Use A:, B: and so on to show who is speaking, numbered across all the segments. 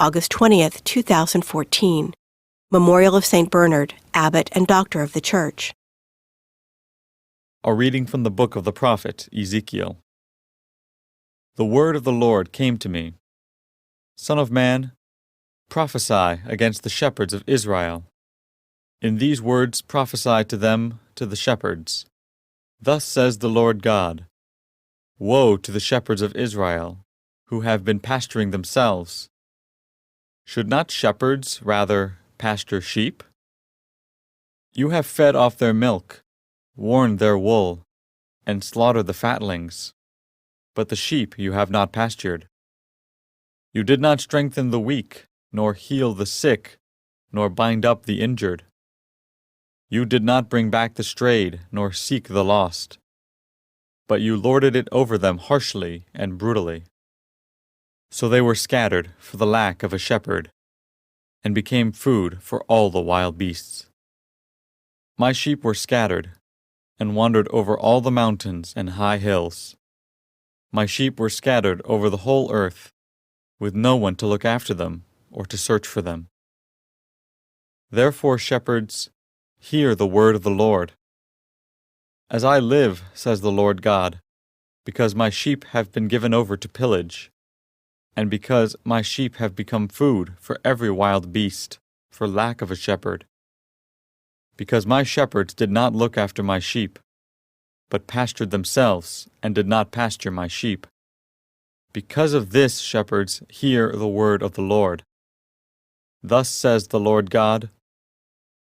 A: August 20th, 2014. Memorial of St. Bernard, Abbot and Doctor of the Church.
B: A reading from the book of the prophet Ezekiel. The word of the Lord came to me. Son of man, prophesy against the shepherds of Israel. In these words prophesy to them, to the shepherds. Thus says the Lord God, Woe to the shepherds of Israel, who have been pasturing themselves. Should not shepherds rather pasture sheep? You have fed off their milk, worn their wool, and slaughtered the fatlings. But the sheep you have not pastured. You did not strengthen the weak, nor heal the sick, nor bind up the injured. You did not bring back the strayed, nor seek the lost. But you lorded it over them harshly and brutally. So they were scattered for the lack of a shepherd, and became food for all the wild beasts. My sheep were scattered, and wandered over all the mountains and high hills. My sheep were scattered over the whole earth, with no one to look after them or to search for them. Therefore, shepherds, hear the word of the Lord. As I live, says the Lord God, because my sheep have been given over to pillage, and because my sheep have become food for every wild beast, for lack of a shepherd. Because my shepherds did not look after my sheep, but pastured themselves, and did not pasture my sheep. Because of this, shepherds, hear the word of the Lord. Thus says the Lord God,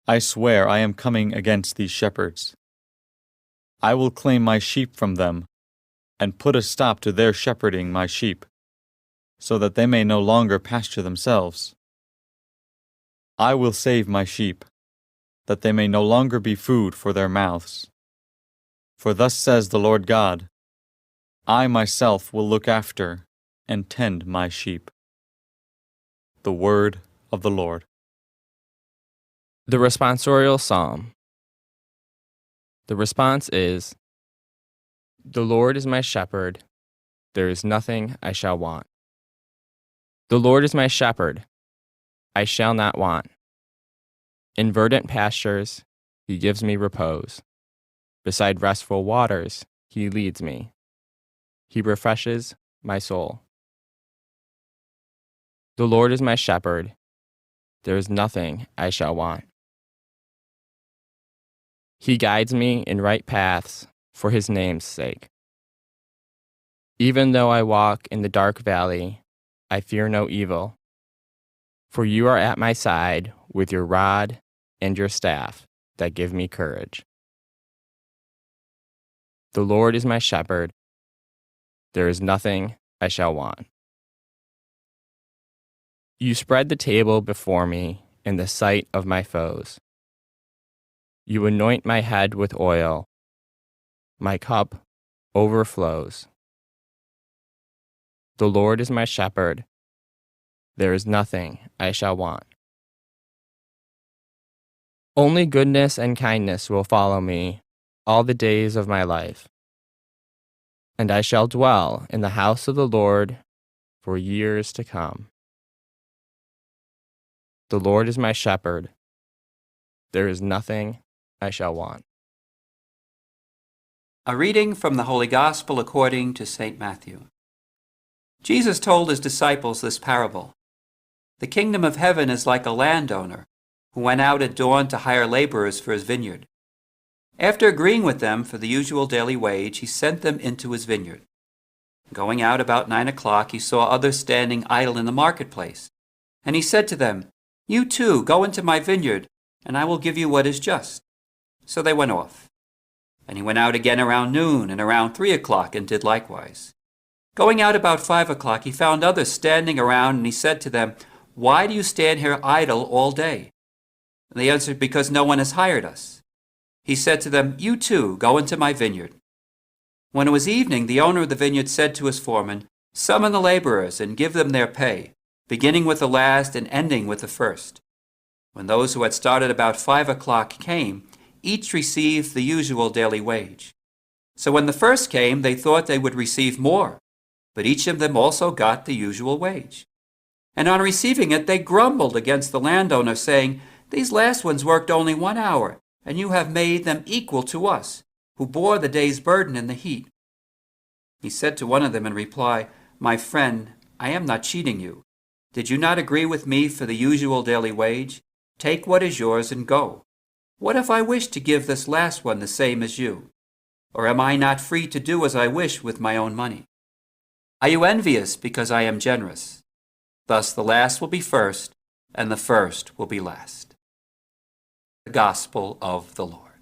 B: I swear I am coming against these shepherds. I will claim my sheep from them, and put a stop to their shepherding my sheep, so that they may no longer pasture themselves. I will save my sheep, that they may no longer be food for their mouths. For thus says the Lord God, I myself will look after and tend my sheep. The word of the Lord.
C: The responsorial psalm. The response is, The Lord is my shepherd, there is nothing I shall want. The Lord is my shepherd, I shall not want. In verdant pastures, he gives me repose. Beside restful waters, he leads me. He refreshes my soul. The Lord is my shepherd, there is nothing I shall want. He guides me in right paths for his name's sake. Even though I walk in the dark valley, I fear no evil, for you are at my side with your rod and your staff that give me courage. The Lord is my shepherd, there is nothing I shall want. You spread the table before me in the sight of my foes. You anoint my head with oil. My cup overflows. The Lord is my shepherd. There is nothing I shall want. Only goodness and kindness will follow me all the days of my life, and I shall dwell in the house of the Lord for years to come. The Lord is my shepherd. There is nothing I shall want.
D: A reading from the Holy Gospel according to St. Matthew. Jesus told his disciples this parable. The kingdom of heaven is like a landowner who went out at dawn to hire laborers for his vineyard. After agreeing with them for the usual daily wage, he sent them into his vineyard. Going out about 9 o'clock, he saw others standing idle in the marketplace. And he said to them, You too, go into my vineyard, and I will give you what is just. So they went off. And he went out again around noon and around 3 o'clock and did likewise. Going out about 5 o'clock, he found others standing around, and he said to them, Why do you stand here idle all day? And they answered, Because no one has hired us. He said to them, You too, go into my vineyard. When it was evening, the owner of the vineyard said to his foreman, Summon the laborers and give them their pay, beginning with the last and ending with the first. When those who had started about 5 o'clock came, each received the usual daily wage. So when the first came, they thought they would receive more, but each of them also got the usual wage. And on receiving it, they grumbled against the landowner, saying, 'These last ones worked only 1 hour, and you have made them equal to us, who bore the day's burden in the heat.' He said to one of them in reply, 'My friend, I am not cheating you. Did you not agree with me for the usual daily wage? Take what is yours and go. What if I wish to give this last one the same as you? Or am I not free to do as I wish with my own money? Are you envious because I am generous? Thus the last will be first, and the first will be last.'" The Gospel of the Lord.